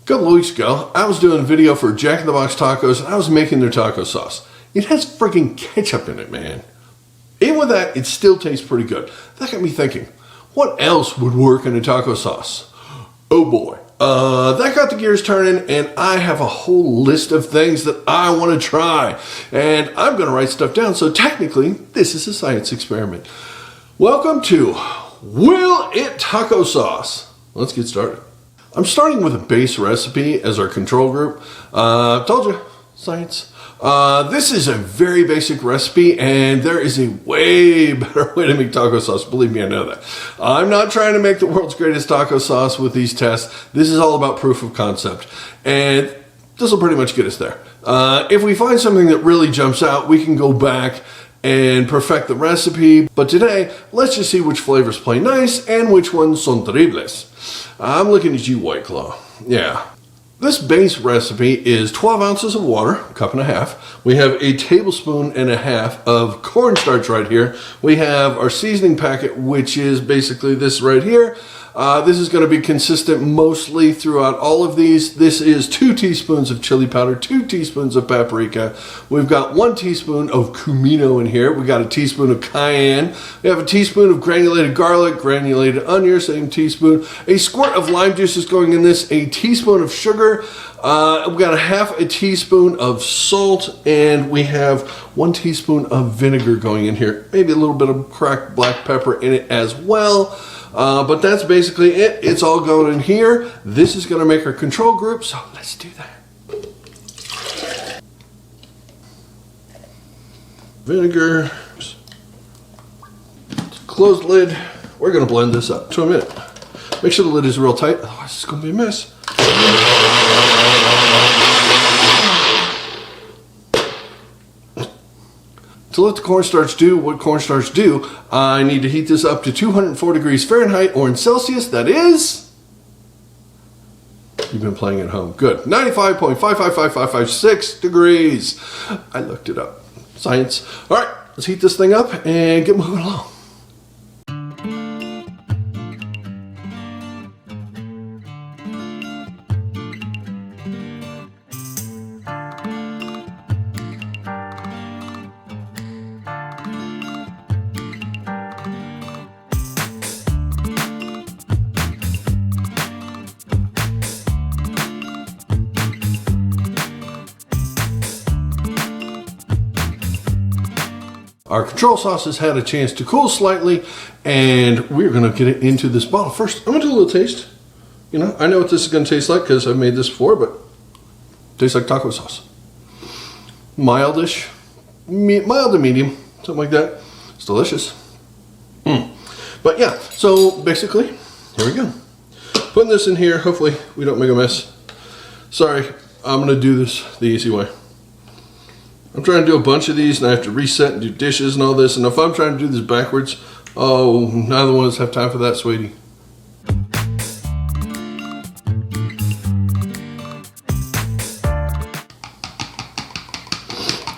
A couple of weeks ago, I was doing a video for Jack in the Box Tacos and I was making their taco sauce. It has freaking ketchup in it, man. Even with that, it still tastes pretty good. That got me thinking, what else would work in a taco sauce? Oh boy. That got the gears turning, and I have a whole list of things that I want to try. And I'm going to write stuff down, so technically, this is a science experiment. Welcome to Will It Taco Sauce. Let's get started. I'm starting with a base recipe as our control group. Told you, science. This is a very basic recipe, and there is a way better way to make taco sauce. Believe me, I know that. I'm not trying to make the world's greatest taco sauce with these tests. This is all about proof of concept, and this will pretty much get us there. If we find something that really jumps out, we can go back and perfect the recipe. But today, let's just see which flavors play nice and which ones son terribles. I'm looking at you, White Claw. Yeah. This base recipe is 12 ounces of water, a cup and a half. We have a tablespoon and a half of cornstarch right here. We have our seasoning packet, which is basically this right here. This is going to be consistent mostly throughout all of these. This is 2 teaspoons of chili powder, 2 teaspoons of paprika. We've got 1 teaspoon of Cumin in here. We got a teaspoon of cayenne. We have a teaspoon of granulated garlic, granulated onion, same teaspoon. A squirt of lime juice is going in this, a teaspoon of sugar. We got a half a teaspoon of salt, and we have 1 teaspoon of vinegar going in here. Maybe a little bit of cracked black pepper in it as well. But that's basically it. It's all going in here. This is going to make our control group, so let's do that. Vinegar. Close the lid. We're going to blend this up to a minute. Make sure the lid is real tight, otherwise it's going to be a mess. To let the cornstarch do what cornstarch do, I need to heat this up to 204 degrees Fahrenheit, or in Celsius, that is... You've been playing at home. Good. 95.555556 degrees. I looked it up. Science. All right, let's heat this thing up and get moving along. Our control sauce has had a chance to cool slightly, and we're going to get it into this bottle. First, I'm going to do a little taste. You know, I know what this is going to taste like because I've made this before, but it tastes like taco sauce. Mildish, mild to medium, something like that. It's delicious. But yeah, so basically, here we go. Putting this in here, hopefully we don't make a mess. Sorry, I'm going to do this the easy way. I'm trying to do a bunch of these and I have to reset and do dishes and all this, and if I'm trying to do this backwards, oh, neither one of us have time for that, sweetie.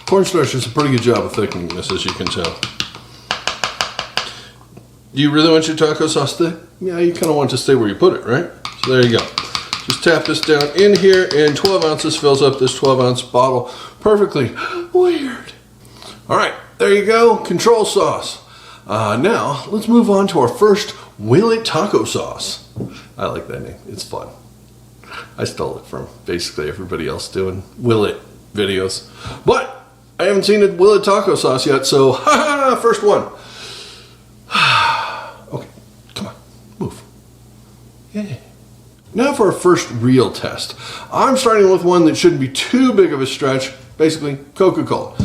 Cornstarch does a pretty good job of thickening this, as you can tell. Do you really want your taco sauce thick? Yeah, you kind of want it to stay where you put it, right? So there you go. Just tap this down in here, and 12 ounces fills up this 12-ounce bottle perfectly. Weird. All right, there you go, control sauce. Now, let's move on to our first Will It Taco Sauce. I like that name, it's fun. I stole it from basically everybody else doing Will It videos. But I haven't seen a Will It Taco Sauce yet, so first one. Okay, come on, move. Yeah. Now for our first real test. I'm starting with one that shouldn't be too big of a stretch, basically Coca-Cola.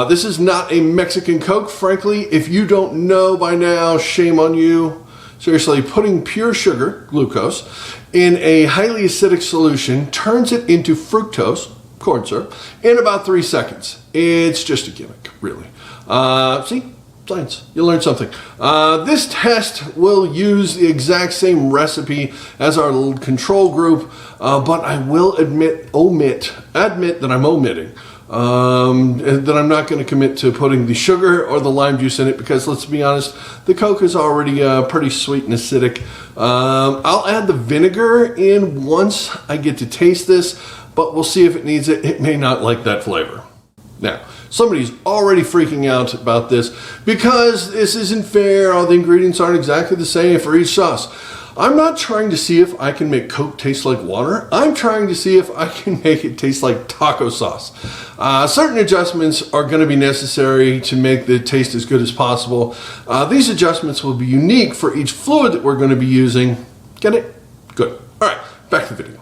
This is not a Mexican Coke, frankly. If you don't know by now, shame on you. Seriously, putting pure sugar, glucose, in a highly acidic solution turns it into fructose, corn syrup, in about 3 seconds. It's just a gimmick, really. See? Science. You'll learn something. This test will use the exact same recipe as our little control group, but I will admit that I'm omitting that I'm not going to commit to putting the sugar or the lime juice in it because, let's be honest, the Coke is already pretty sweet and acidic. I'll add the vinegar in once I get to taste this, but we'll see if it needs it. It may not like that flavor. Now, somebody's already freaking out about this because this isn't fair. All the ingredients aren't exactly the same for each sauce. I'm not trying to see if I can make Coke taste like water. I'm trying to see if I can make it taste like taco sauce. Certain adjustments are going to be necessary to make the taste as good as possible. These adjustments will be unique for each fluid that we're going to be using. Get it? Good. All right, back to the video.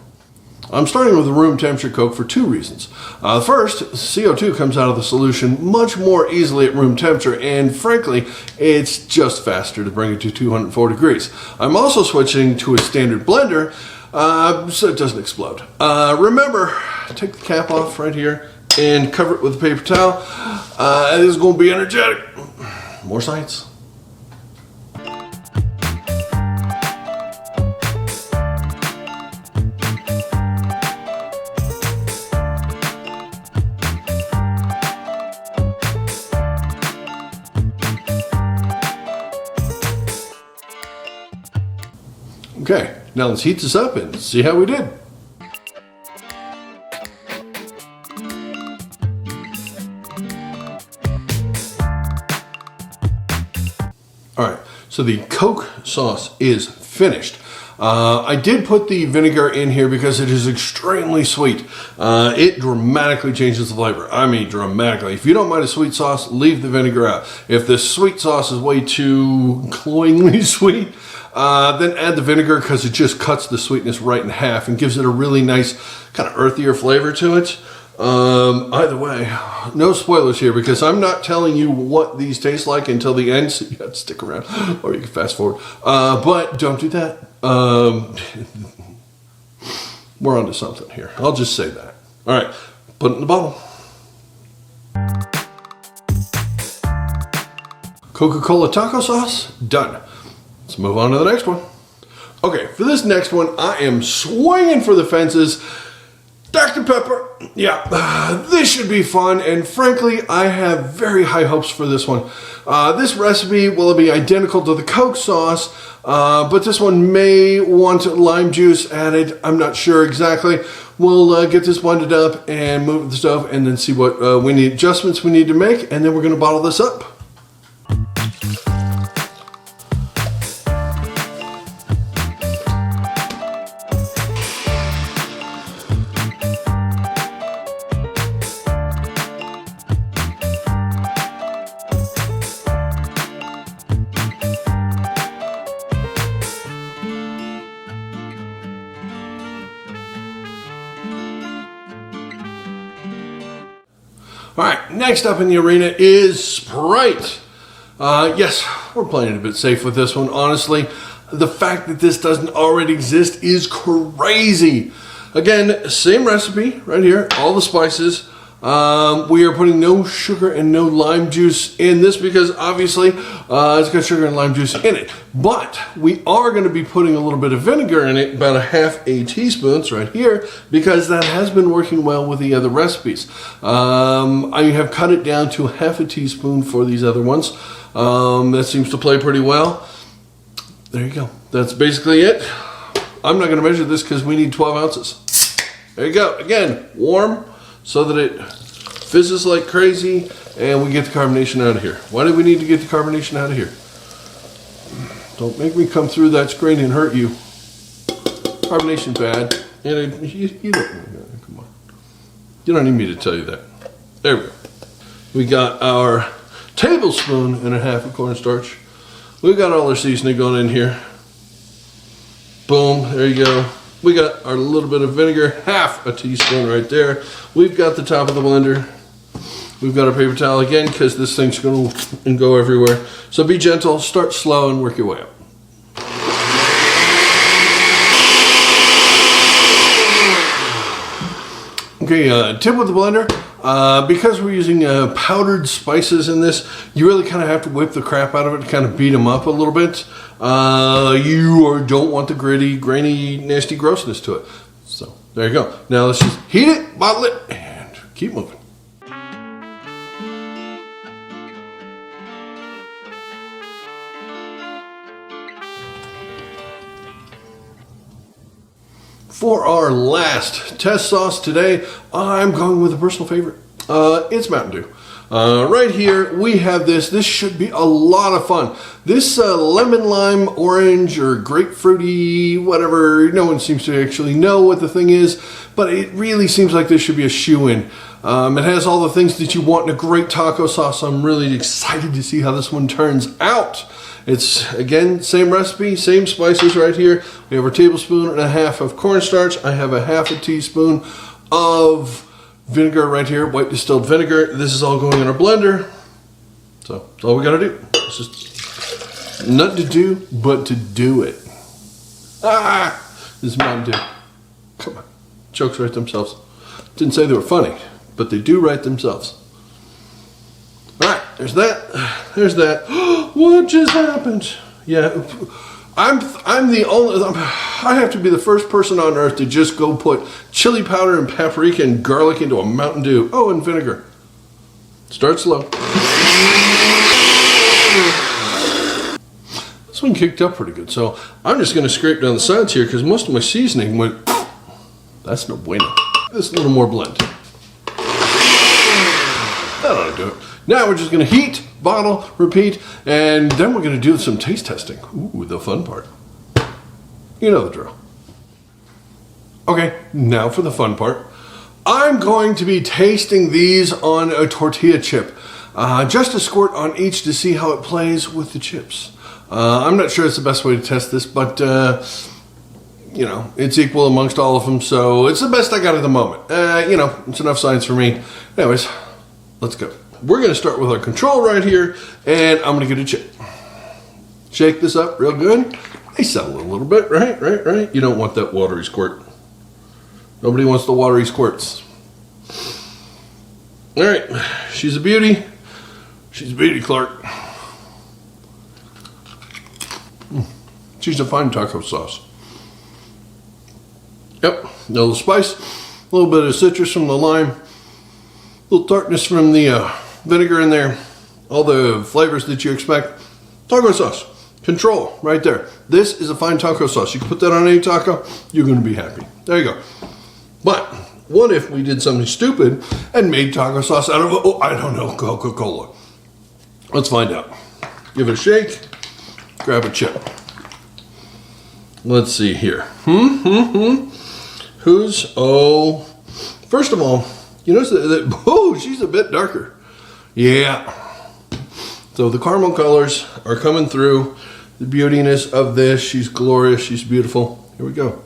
I'm starting with a room temperature Coke for two reasons. First, CO2 comes out of the solution much more easily at room temperature, and frankly, it's just faster to bring it to 240 degrees. I'm also switching to a standard blender so it doesn't explode. Remember, take the cap off right here and cover it with a paper towel. This is going to be energetic. More science. Okay, now let's heat this up and see how we did. All right, so the Coke sauce is finished. I did put the vinegar in here because it is extremely sweet. It dramatically changes the flavor. I mean, dramatically. If you don't mind a sweet sauce, leave the vinegar out. If the sweet sauce is way too cloyingly sweet, then add the vinegar because it just cuts the sweetness right in half and gives it a really nice kind of earthier flavor to it. Either way, no spoilers here because I'm not telling you what these taste like until the end, so you have to stick around or you can fast forward. But don't do that. We're onto something here. I'll just say that. All right, put it in the bottle. Coca-Cola taco sauce, done. Let's move on to the next one. Okay, for this next one, I am swinging for the fences. Dr. Pepper, yeah, this should be fun, and frankly, I have very high hopes for this one. This recipe will be identical to the Coke sauce, but this one may want lime juice added. I'm not sure exactly. We'll get this blended up and move it to the stove and then see what adjustments we need to make, and then we're going to bottle this up. All right, next up in the arena is Sprite. Yes, we're playing it a bit safe with this one. Honestly, the fact that this doesn't already exist is crazy. Again, same recipe right here, all the spices. We are putting no sugar and no lime juice in this because obviously it's got sugar and lime juice in it. But we are going to be putting a little bit of vinegar in it, about a half a teaspoon right here, because that has been working well with the other recipes. I have cut it down to half a teaspoon for these other ones. That seems to play pretty well. There you go. That's basically it. I'm not going to measure this because we need 12 ounces. There you go. Again, warm, so that it fizzes like crazy and we get the carbonation out of here. Why do we need to get the carbonation out of here? Don't make me come through that screen and hurt you. Carbonation's bad. And you don't, come on. You don't need me to tell you that. There we go. We got our tablespoon and a half of cornstarch. We've got all our seasoning going in here. Boom, there you go. We got our little bit of vinegar, half a teaspoon right there. We've got the top of the blender. We've got our paper towel again because this thing's going to go everywhere. So be gentle, start slow, and work your way up. Okay, tip with the blender. Because we're using powdered spices in this, you really kind of have to whip the crap out of it to kind of beat them up a little bit. You don't want the gritty, grainy, nasty grossness to it. So there you go. Now let's just heat it, bottle it, and keep moving. For our last test sauce today, I'm going with a personal favorite. It's Mountain Dew. Right here we have this. This should be a lot of fun. This lemon, lime, orange, or grapefruity, whatever. No one seems to actually know what the thing is, but it really seems like this should be a shoo-in. It has all the things that you want in a great taco sauce. I'm really excited to see how this one turns out. It's, again, same recipe, same spices right here. We have our 1.5 tablespoons of cornstarch. I have a 1/2 teaspoon of vinegar right here, white distilled vinegar. This is all going in our blender. So that's all we gotta do. It's just nothing to do but to do it. This is Mountain Dew. Come on. Jokes write themselves. Didn't say they were funny, but they do write themselves. Alright, there's that. There's that. What just happened? Yeah, I'm the only, I have to be the first person on earth to just go put chili powder and paprika and garlic into a Mountain Dew. Oh, and vinegar. Start slow. This one kicked up pretty good, so I'm just going to scrape down the sides here because most of my seasoning went, that's no bueno. This little more blend. That ought to do it. Now we're just going to heat, bottle, repeat, and then we're going to do some taste testing. Ooh, the fun part. You know the drill. Okay, now for the fun part. I'm going to be tasting these on a tortilla chip. Just a squirt on each to see how it plays with the chips. I'm not sure it's the best way to test this, but you know, it's equal amongst all of them, so it's the best I got at the moment. You know, it's enough science for me. Anyways, let's go. We're going to start with our control right here, and I'm going to get a chip. Shake this up real good. They settle a little bit, right? You don't want that watery squirt. Nobody wants the watery squirts. All right, she's a beauty. She's a beauty, Clark. She's a fine taco sauce. Yep, a little spice, a little bit of citrus from the lime, a little tartness from the vinegar in there, all the flavors that you expect. Taco sauce, control, right there. This is a fine taco sauce. You can put that on any taco, you're going to be happy. There you go. But what if we did something stupid and made taco sauce out of, oh, I don't know, Coca-Cola? Let's find out. Give it a shake, grab a chip. Let's see here. Who's, oh, first of all, you notice that, oh, she's a bit darker. Yeah. So the caramel colors are coming through. The beautiness of this. She's glorious. She's beautiful. Here we go.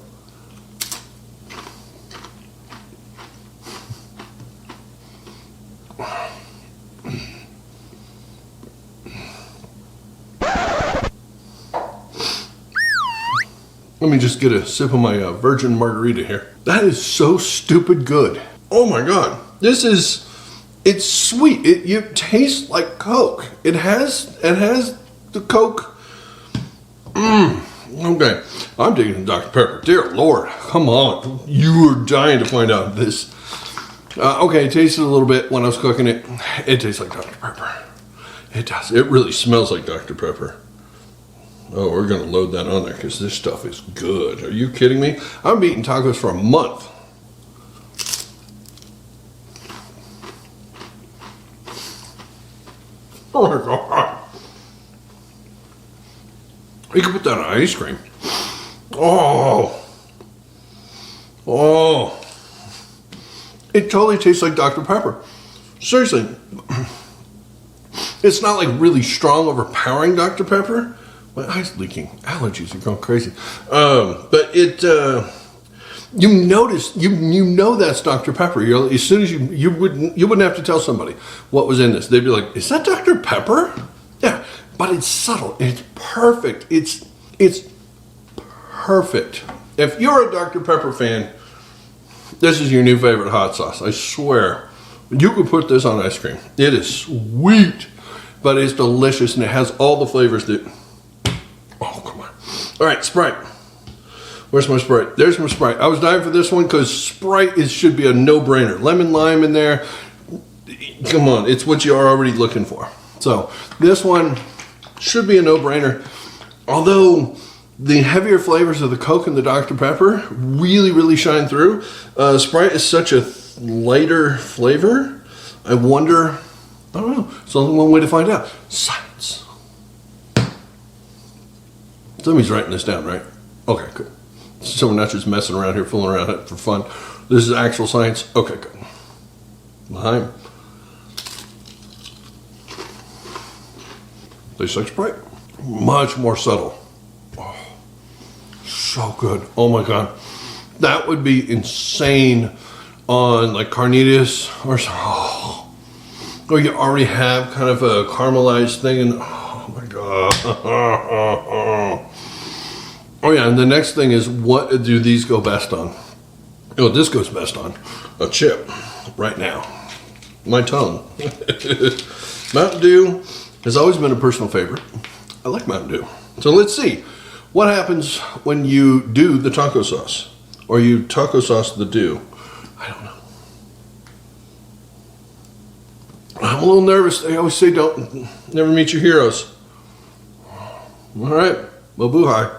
Let me just get a sip of my virgin margarita here. That is so stupid good. Oh my God. This is, it's sweet. It tastes like Coke. It has the Coke. Okay. I'm digging Dr. Pepper. Dear Lord, come on. You are dying to find out this. Okay, it tasted a little bit when I was cooking it. It tastes like Dr. Pepper. It does. It really smells like Dr. Pepper. Oh, we're going to load that on there because this stuff is good. Are you kidding me? I've been eating tacos for a month. Oh my God. You can put that on ice cream. Oh. Oh. It totally tastes like Dr. Pepper. Seriously. It's not like really strong, overpowering Dr. Pepper. My eyes leaking. Allergies are going crazy. But it, you notice, you know that's Dr. Pepper. As soon as you wouldn't have to tell somebody what was in this. They'd be like, "Is that Dr. Pepper?" Yeah, but it's subtle. It's perfect. It's perfect. If you're a Dr. Pepper fan, this is your new favorite hot sauce. I swear. You could put this on ice cream. It is sweet, but it's delicious and it has all the flavors that. Oh, come on. All right, Sprite. Where's my Sprite? There's my Sprite. I was dying for this one because Sprite should be a no-brainer. Lemon, lime in there. Come on, it's what you're already looking for. So this one should be a no-brainer. Although The heavier flavors of the Coke and the Dr. Pepper really, really shine through. Sprite is such a lighter flavor. I wonder, I don't know. It's only one way to find out. Science. Somebody's writing this down, right? Okay, good. So we're not just messing around here, fooling around for fun. This is actual science. Okay, good. Lime. Tastes like Sprite. Much more subtle. Oh, so good. Oh my God. That would be insane on like carnitas or something. Oh. Or you already have kind of a caramelized thing and oh my God. Oh yeah, and the next thing is, what do these go best on? Oh, this goes best on a chip right now. My tongue. Mountain Dew has always been a personal favorite. I like Mountain Dew. So let's see what happens when you do the taco sauce, or you taco sauce the dew. I don't know. I'm a little nervous. They always say never meet your heroes. All right, mabuhay.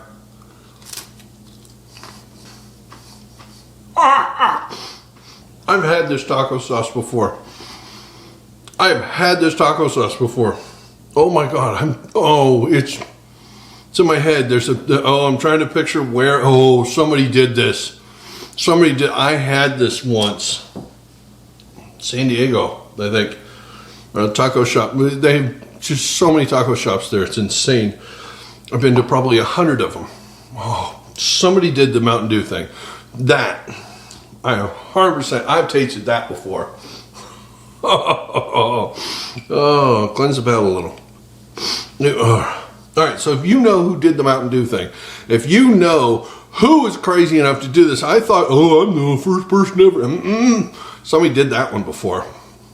I've had this taco sauce before. Oh my God, it's in my head. I'm trying to picture where, somebody did this. I had this once. San Diego, I think. A taco shop. They have just so many taco shops there. It's insane. I've been to probably 100 of them. Oh, somebody did the Mountain Dew thing. That, I am 100%, I've tasted that before. Oh, cleanse the palate a little. All right, so if you know who did the Mountain Dew thing, if you know who was crazy enough to do this, I thought, I'm the first person ever. Somebody did that one before.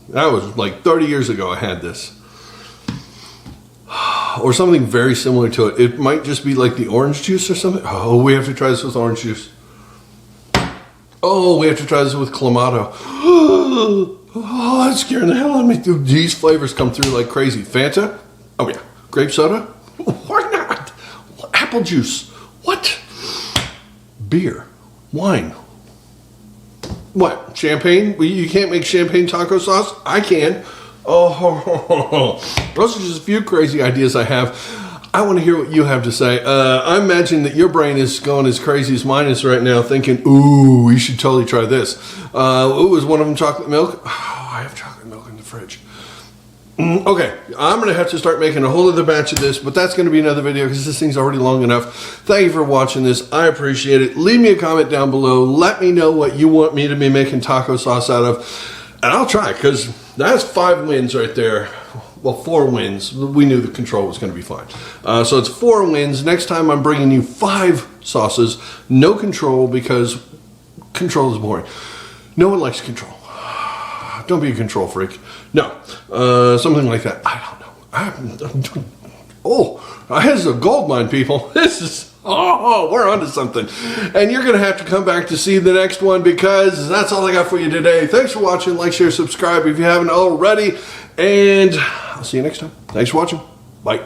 That was like 30 years ago I had this. Or something very similar to it. It might just be like the orange juice or something. Oh, we have to try this with orange juice. Oh, we have to try this with Clamato. Oh, that's scaring the hell out of me. These flavors come through like crazy. Fanta? Oh yeah. Grape soda? Why not? Apple juice? What? Beer? Wine? What? Champagne? You can't make champagne taco sauce? I can. Oh, those are just a few crazy ideas I have. I want to hear what you have to say. I imagine that your brain is going as crazy as mine is right now, thinking, ooh, we should totally try this. Is one of them chocolate milk? Oh, I have chocolate milk in the fridge. Okay, I'm going to have to start making a whole other batch of this, but that's going to be another video because this thing's already long enough. Thank you for watching this. I appreciate it. Leave me a comment down below. Let me know what you want me to be making taco sauce out of, and I'll try, because that's 5 wins right there. Well, 4 wins. We knew the control was going to be fine. So it's 4 wins. Next time I'm bringing you 5 sauces. No control, because control is boring. No one likes control. Don't be a control freak. No. Something like that. I don't know. This is a gold mine, people. This is... we're onto something. And you're going to have to come back to see the next one, because that's all I got for you today. Thanks for watching. Like, share, subscribe if you haven't already. And I'll see you next time. Thanks for watching. Bye.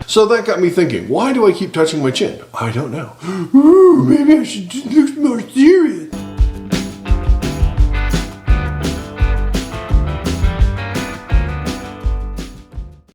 So that got me thinking, why do I keep touching my chin? I don't know. Ooh, maybe I should look more serious.